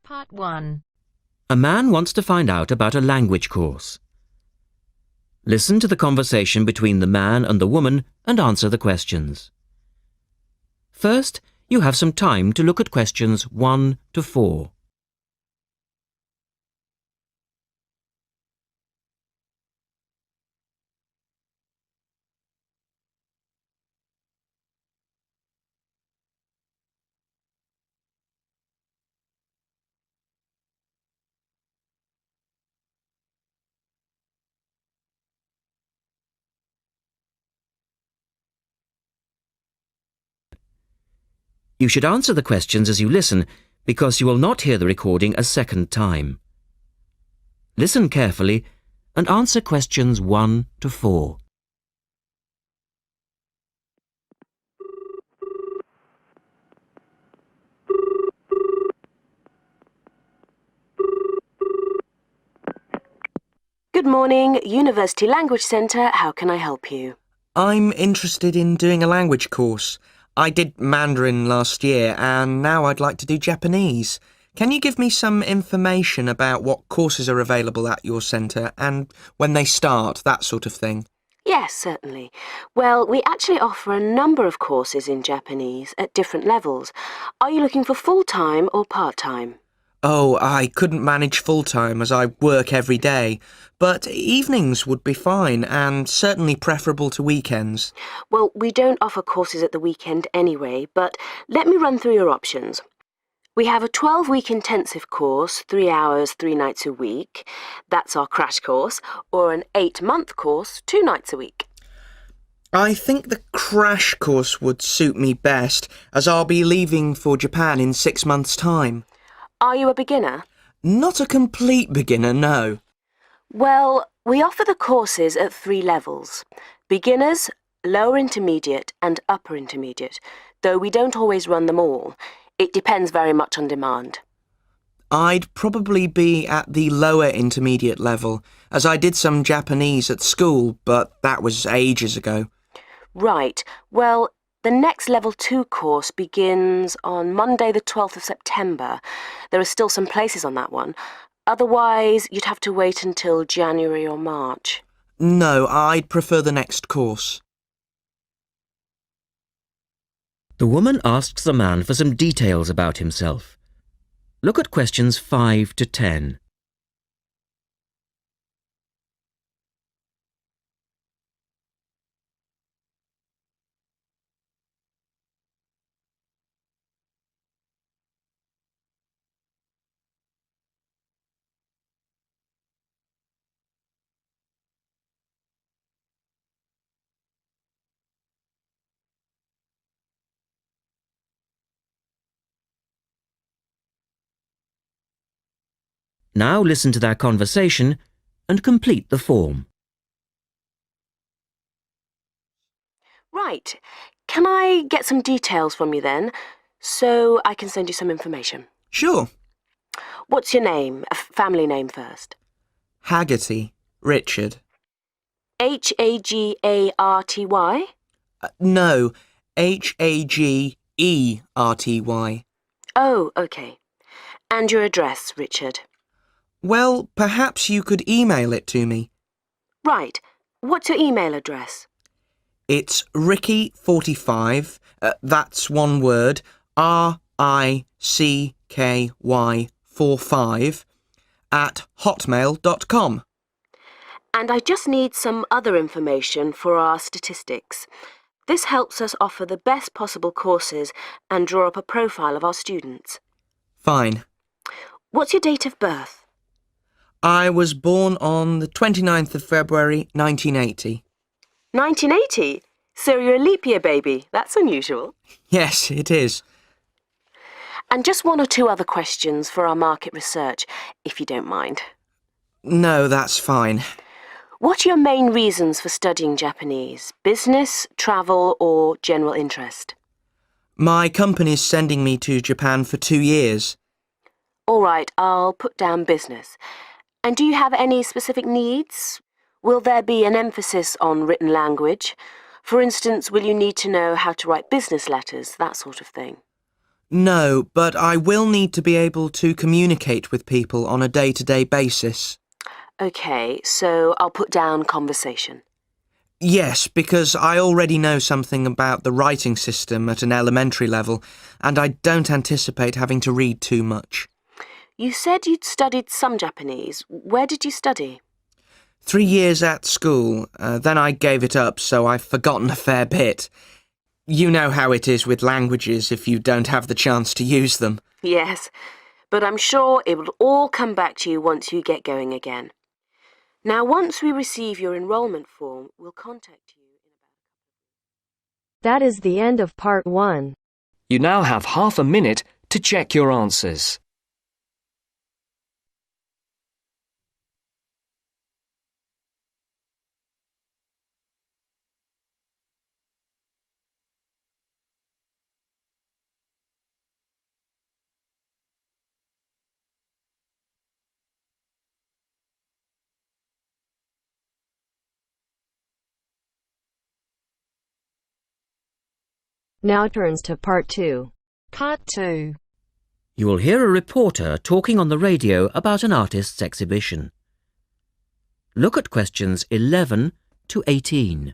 Part 1. A man wants to find out about a language course. Listen to the conversation between the man and the woman and answer the questions. First, you have some time to look at questions 1 to 4. You should answer the questions as you listen because you will not hear the recording a second time. Listen carefully and answer questions 1 to 4. Good morning, University Language Centre. How can I help you? I'm interested in doing a language course. I did Mandarin last year and now I'd like to do Japanese. Can you give me some information about what courses are available at your centre and when they start, that sort of thing? Yes, certainly. Well, we actually offer a number of courses in Japanese at different levels. Are you looking for full-time or part-time? Oh, I couldn't manage full-time as I work every day, but evenings would be fine and certainly preferable to weekends. Well, we don't offer courses at the weekend anyway, but let me run through your options. We have a 12-week intensive course, 3 hours, 3 nights a week. That's our crash course, or an 8-month course, 2 nights a week. I think the crash course would suit me best as I'll be leaving for Japan in 6 months' time. Are you a beginner? Not a complete beginner, no. Well, we offer the courses at 3 levels. Beginners, lower intermediate and upper intermediate, though we don't always run them all. It depends very much on demand. I'd probably be at the lower intermediate level, as I did some Japanese at school, but that was ages ago. Right. Well, the next Level 2 course begins on Monday the 12th of September. There are still some places on that one. Otherwise, you'd have to wait until January or March. No, I'd prefer the next course. The woman asks the man for some details about himself. Look at questions 5 to 10. Now listen to their conversation and complete the form. Right. Can I get some details from you then, so I can send you some information? Sure. What's your name? A family name first. Haggerty, Richard. Hagarty? No, Hagerty. Oh, OK. And your address, Richard? Well, perhaps you could email it to me. Right. What's your email address? It's Ricky45, that's one word, RICKY45, @hotmail.com. And I just need some other information for our statistics. This helps us offer the best possible courses and draw up a profile of our students. Fine. What's your date of birth? I was born on the 29th of February, 1980. 1980? So you're a leap year baby. That's unusual. Yes, it is. And just 1 or 2 other questions for our market research, if you don't mind. No, that's fine. What are your main reasons for studying Japanese? Business, travel, or general interest? My company's sending me to Japan for 2 years. All right, I'll put down business. And do you have any specific needs? Will there be an emphasis on written language? For instance, will you need to know how to write business letters, that sort of thing? No, but I will need to be able to communicate with people on a day-to-day basis. OK, so I'll put down conversation. Yes, because I already know something about the writing system at an elementary level, and I don't anticipate having to read too much. You said you'd studied some Japanese. Where did you study? 3 years at school, then I gave it up, so I've forgotten a fair bit. You know how it is with languages if you don't have the chance to use them. Yes, but I'm sure it will all come back to you once you get going again. Now, once we receive your enrolment form, we'll contact you. That is the end of part 1. You now have half a minute to check your answers. Now turns to part 2. Part 2. You will hear a reporter talking on the radio about an artist's exhibition. Look at questions 11 to 18.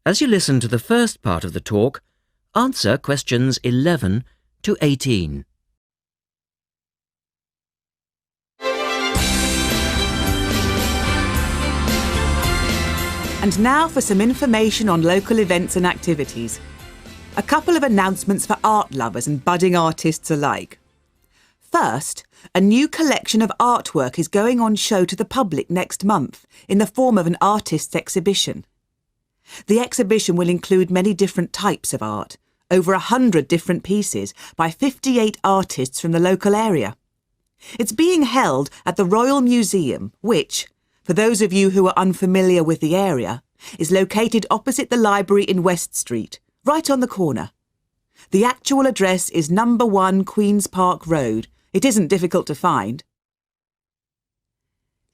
As you listen to the first part of the talk, answer questions 11 to 18. And now for some information on local events and activities. A couple of announcements for art lovers and budding artists alike. First, a new collection of artwork is going on show to the public next month in the form of an artist's exhibition. The exhibition will include many different types of art, over 100 different pieces by 58 artists from the local area. It's being held at the Royal Museum, which, for those of you who are unfamiliar with the area, is located opposite the library in West Street, right on the corner. The actual address is number 1 Queen's Park Road. It isn't difficult to find.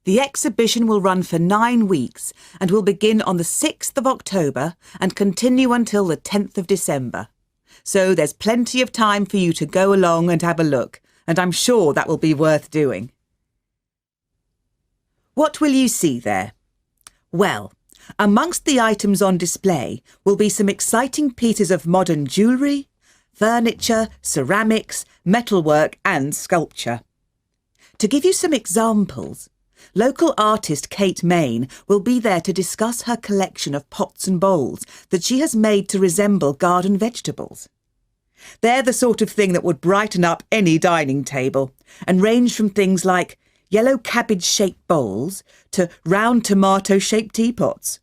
The exhibition will run for 9 weeks and will begin on the 6th of October and continue until the 10th of December. So there's plenty of time for you to go along and have a look, and I'm sure that will be worth doing. What will you see there? Well, amongst the items on display will be some exciting pieces of modern jewellery, furniture, ceramics, metalwork and sculpture. To give you some examples, local artist Kate Main will be there to discuss her collection of pots and bowls that she has made to resemble garden vegetables. They're the sort of thing that would brighten up any dining table and range from things like yellow cabbage-shaped bowls to round tomato-shaped teapots.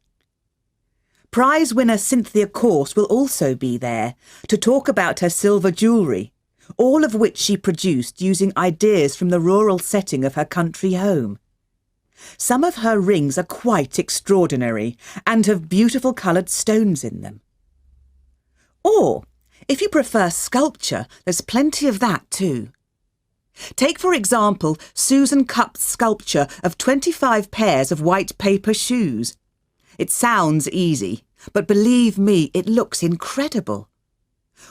Prize winner Cynthia Corse will also be there to talk about her silver jewellery, all of which she produced using ideas from the rural setting of her country home. Some of her rings are quite extraordinary and have beautiful coloured stones in them. Or, if you prefer sculpture, there's plenty of that too. Take, for example, Susan Cupp's sculpture of 25 pairs of white paper shoes. It sounds easy, but believe me, it looks incredible.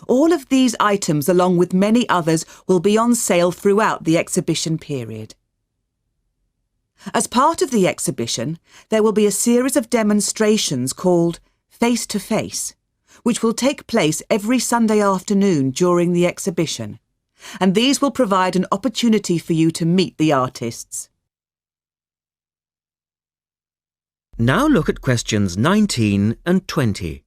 All of these items, along with many others, will be on sale throughout the exhibition period. As part of the exhibition, there will be a series of demonstrations called Face to Face, which will take place every Sunday afternoon during the exhibition, and these will provide an opportunity for you to meet the artists. Now look at questions 19 and 20.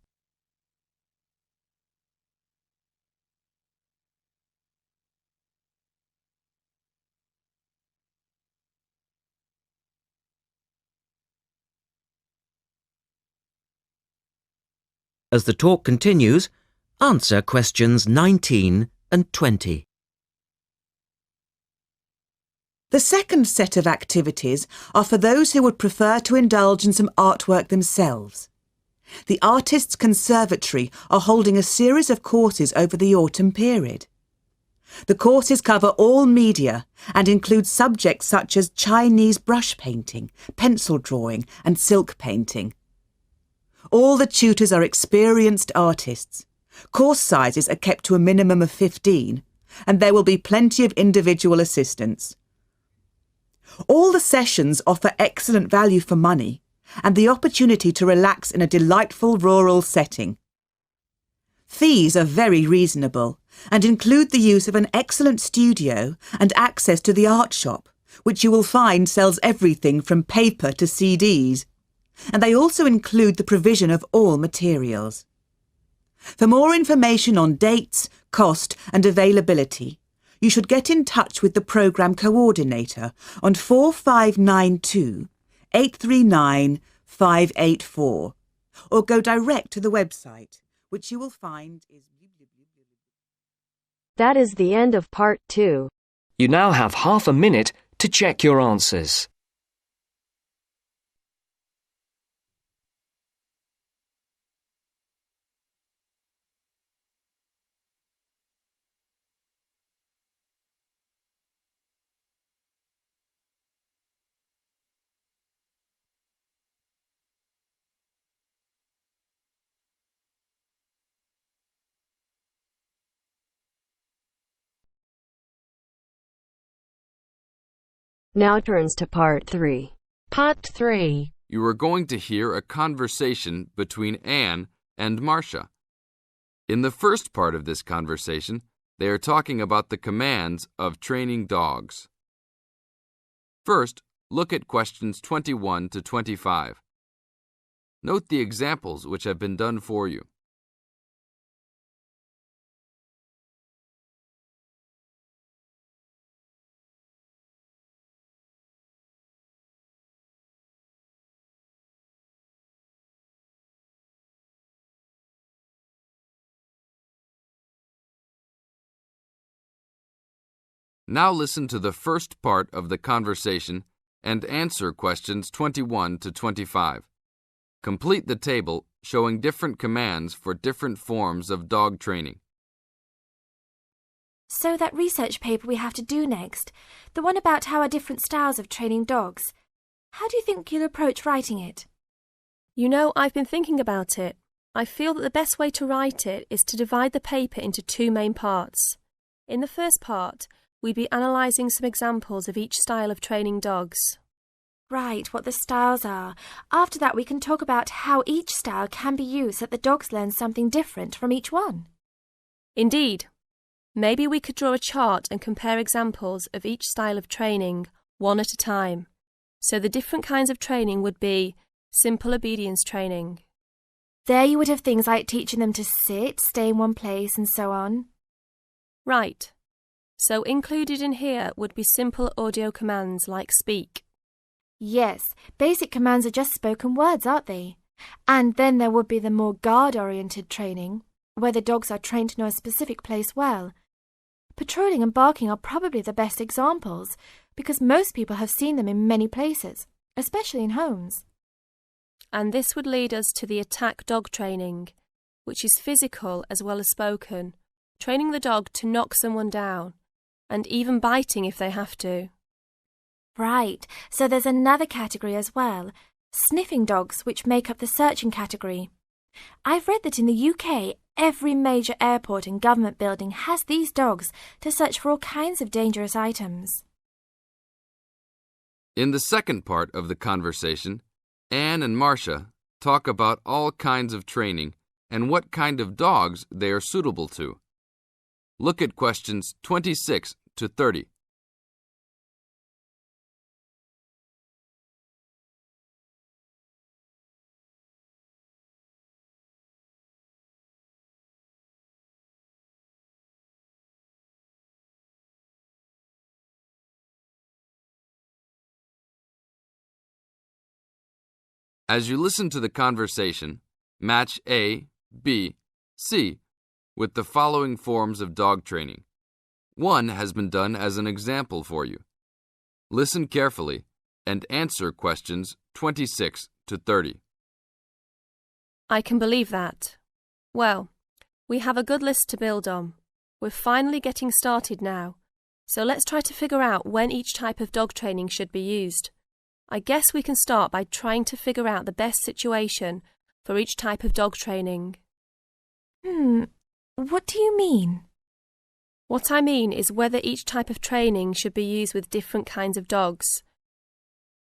As the talk continues, answer questions 19 and 20. The second set of activities are for those who would prefer to indulge in some artwork themselves. The Artists' Conservatory are holding a series of courses over the autumn period. The courses cover all media and include subjects such as Chinese brush painting, pencil drawing and silk painting. All the tutors are experienced artists. Course sizes are kept to a minimum of 15, and there will be plenty of individual assistance. All the sessions offer excellent value for money and the opportunity to relax in a delightful rural setting. Fees are very reasonable and include the use of an excellent studio and access to the art shop, which you will find sells everything from paper to CDs. And they also include the provision of all materials. For more information on dates, cost and availability, you should get in touch with the programme coordinator on 4592 839 584 or go direct to the website, which you will find is... That is the end of part 2. You now have half a minute to check your answers. Now turns to part 3. Part 3. You are going to hear a conversation between Anne and Marcia. In the first part of this conversation, they are talking about the commands of training dogs. First, look at questions 21 to 25. Note the examples which have been done for you. Now listen to the first part of the conversation and answer questions 21 to 25. Complete the table showing different commands for different forms of dog training. So that research paper we have to do next, the one about how are different styles of training dogs, how do you think you'll approach writing it? You know, I've been thinking about it. I feel that the best way to write it is to divide the paper into 2 main parts. In the first part, we'd be analysing some examples of each style of training dogs. Right, what the styles are. After that we can talk about how each style can be used so that the dogs learn something different from each one. Indeed. Maybe we could draw a chart and compare examples of each style of training, one at a time. So the different kinds of training would be simple obedience training. There you would have things like teaching them to sit, stay in one place and so on. Right. So included in here would be simple audio commands like speak. Yes, basic commands are just spoken words, aren't they? And then there would be the more guard-oriented training, where the dogs are trained to know a specific place well. Patrolling and barking are probably the best examples, because most people have seen them in many places, especially in homes. And this would lead us to the attack dog training, which is physical as well as spoken, training the dog to knock someone down, and even biting if they have to. Right, so there's another category as well, sniffing dogs, which make up the searching category. I've read that in the UK, every major airport and government building has these dogs to search for all kinds of dangerous items. In the second part of the conversation, Anne and Marcia talk about all kinds of training and what kind of dogs they are suitable to. Look at questions 26 to 30. As you listen to the conversation, match A, B, C with the following forms of dog training. One has been done as an example for you. Listen carefully and answer questions 26 to 30. I can believe that. Well, we have a good list to build on. We're finally getting started now, so let's try to figure out when each type of dog training should be used. I guess we can start by trying to figure out the best situation for each type of dog training. What do you mean? What I mean is whether each type of training should be used with different kinds of dogs.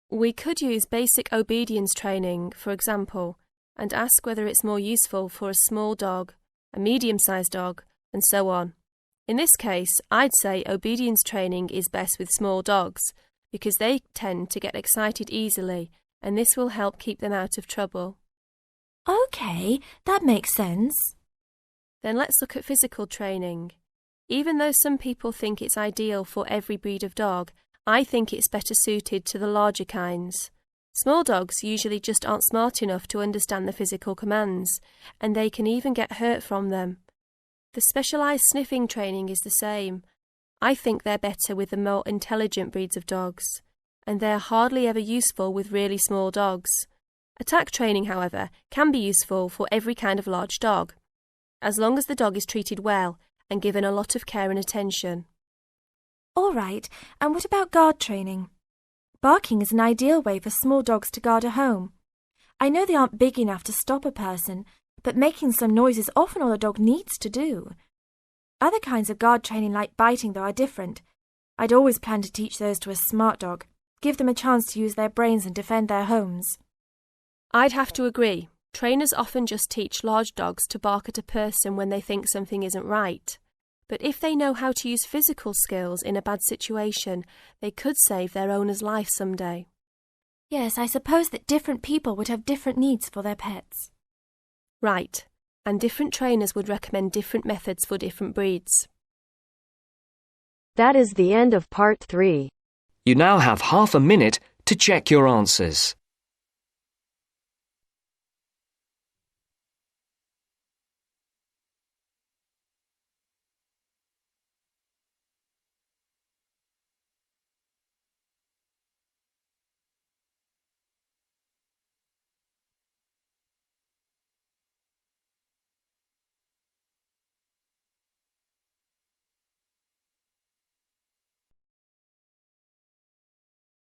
We could use basic obedience training, for example, and ask whether it's more useful for a small dog, a medium-sized dog, and so on. In this case, I'd say obedience training is best with small dogs, because they tend to get excited easily, and this will help keep them out of trouble. OK, that makes sense. Then let's look at physical training. Even though some people think it's ideal for every breed of dog, I think it's better suited to the larger kinds. Small dogs usually just aren't smart enough to understand the physical commands, and they can even get hurt from them. The specialised sniffing training is the same. I think they're better with the more intelligent breeds of dogs, and they're hardly ever useful with really small dogs. Attack training, however, can be useful for every kind of large dog, as long as the dog is treated well and given a lot of care and attention. All right, and what about guard training? Barking is an ideal way for small dogs to guard a home. I know they aren't big enough to stop a person, but making some noise is often all a dog needs to do. Other kinds of guard training like biting, though, are different. I'd always plan to teach those to a smart dog, give them a chance to use their brains and defend their homes. I'd have to agree. Trainers often just teach large dogs to bark at a person when they think something isn't right. But if they know how to use physical skills in a bad situation, they could save their owner's life someday. Yes, I suppose that different people would have different needs for their pets. Right, and different trainers would recommend different methods for different breeds. That is the end of part 3. You now have half a minute to check your answers.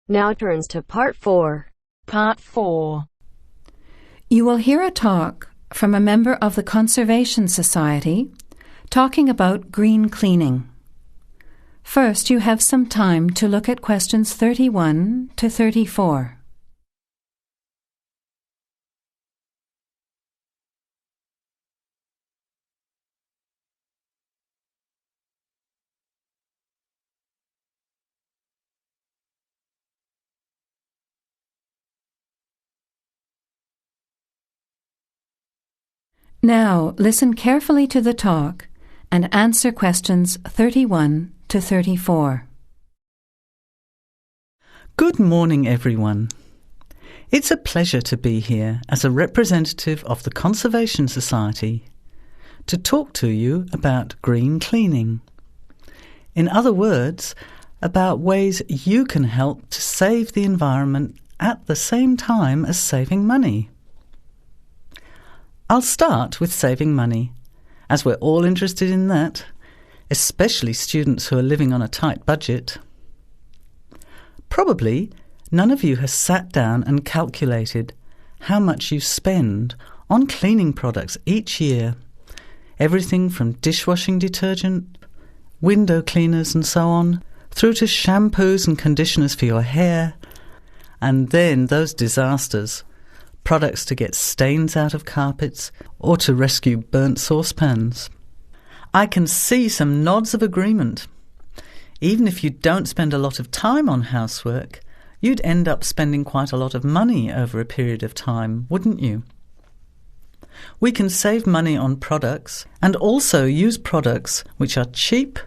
Now turns to part 4. Part 4. You will hear a talk from a member of the Conservation Society talking about green cleaning. First, you have some time to look at questions 31 to 34. Now, listen carefully to the talk and answer questions 31 to 34. Good morning, everyone. It's a pleasure to be here as a representative of the Conservation Society to talk to you about green cleaning. In other words, about ways you can help to save the environment at the same time as saving money. I'll start with saving money, as we're all interested in that, especially students who are living on a tight budget. Probably none of you has sat down and calculated how much you spend on cleaning products each year, everything from dishwashing detergent, window cleaners and so on, through to shampoos and conditioners for your hair, and then those disasters, products to get stains out of carpets or to rescue burnt saucepans. I can see some nods of agreement. Even if you don't spend a lot of time on housework, you'd end up spending quite a lot of money over a period of time, wouldn't you? We can save money on products and also use products which are cheap,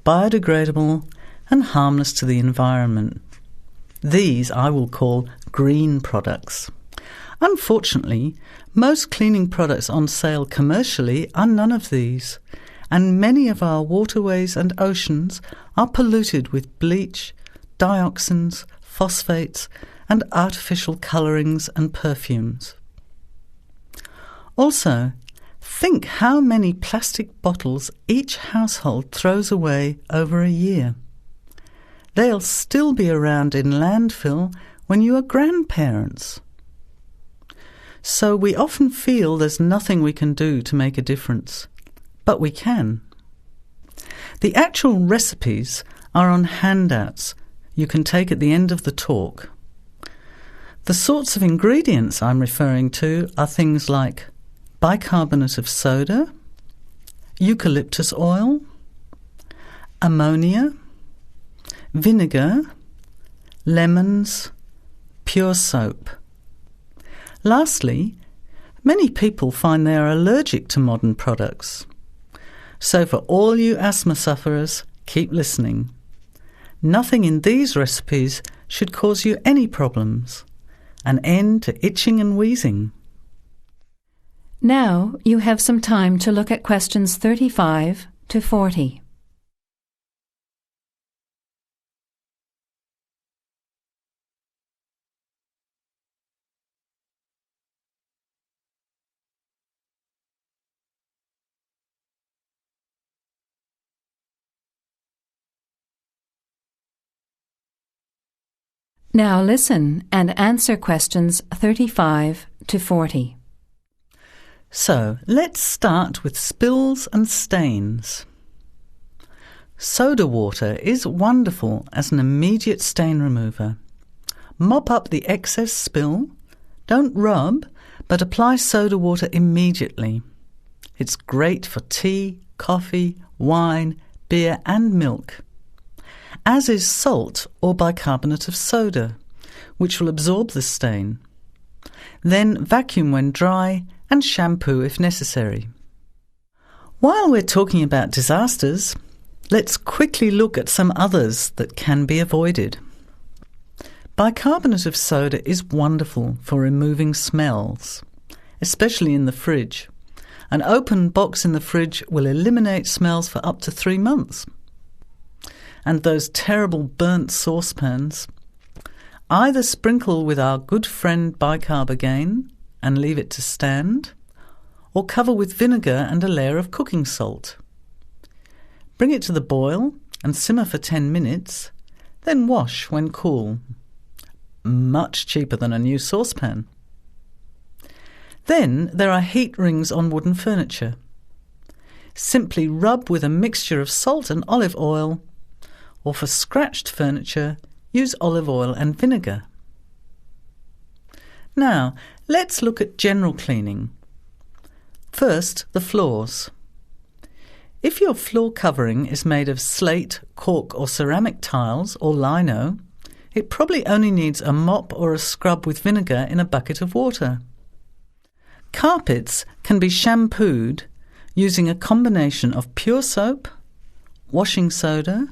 biodegradable and harmless to the environment. These I will call green products. Unfortunately, most cleaning products on sale commercially are none of these, and many of our waterways and oceans are polluted with bleach, dioxins, phosphates, and artificial colourings and perfumes. Also, think how many plastic bottles each household throws away over a year. They'll still be around in landfill when you are grandparents. So we often feel there's nothing we can do to make a difference, but we can. The actual recipes are on handouts you can take at the end of the talk. The sorts of ingredients I'm referring to are things like bicarbonate of soda, eucalyptus oil, ammonia, vinegar, lemons, pure soap. Lastly, many people find they are allergic to modern products. So for all you asthma sufferers, keep listening. Nothing in these recipes should cause you any problems. An end to itching and wheezing. Now you have some time to look at questions 35 to 40. Now listen and answer questions 35 to 40. So, let's start with spills and stains. Soda water is wonderful as an immediate stain remover. Mop up the excess spill. Don't rub, but apply soda water immediately. It's great for tea, coffee, wine, beer and milk. As is salt or bicarbonate of soda, which will absorb the stain. Then vacuum when dry and shampoo if necessary. While we're talking about disasters, let's quickly look at some others that can be avoided. Bicarbonate of soda is wonderful for removing smells, especially in the fridge. An open box in the fridge will eliminate smells for up to 3 months. And those terrible burnt saucepans, either sprinkle with our good friend bicarb again and leave it to stand, or cover with vinegar and a layer of cooking salt. Bring it to the boil and simmer for 10 minutes, then wash when cool. Much cheaper than a new saucepan. Then there are heat rings on wooden furniture. Simply rub with a mixture of salt and olive oil, or for scratched furniture, use olive oil and vinegar. Now, let's look at general cleaning. First, the floors. If your floor covering is made of slate, cork or ceramic tiles or lino, it probably only needs a mop or a scrub with vinegar in a bucket of water. Carpets can be shampooed using a combination of pure soap, washing soda,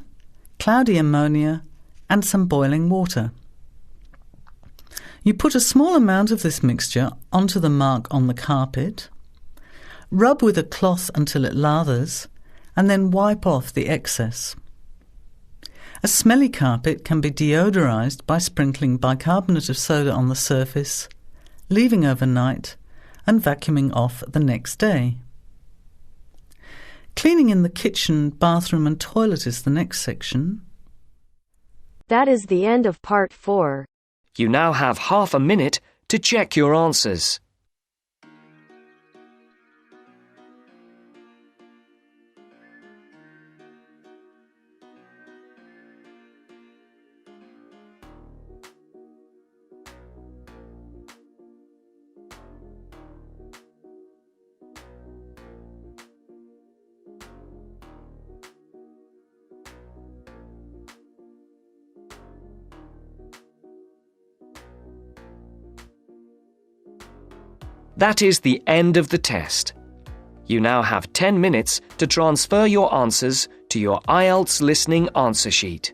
cloudy ammonia and some boiling water. You put a small amount of this mixture onto the mark on the carpet, rub with a cloth until it lathers, and then wipe off the excess. A smelly carpet can be deodorized by sprinkling bicarbonate of soda on the surface, leaving overnight, and vacuuming off the next day. Cleaning in the kitchen, bathroom and toilet is the next section. That is the end of part 4. You now have half a minute to check your answers. That is the end of the test. You now have 10 minutes to transfer your answers to your Ielts listening answer sheet.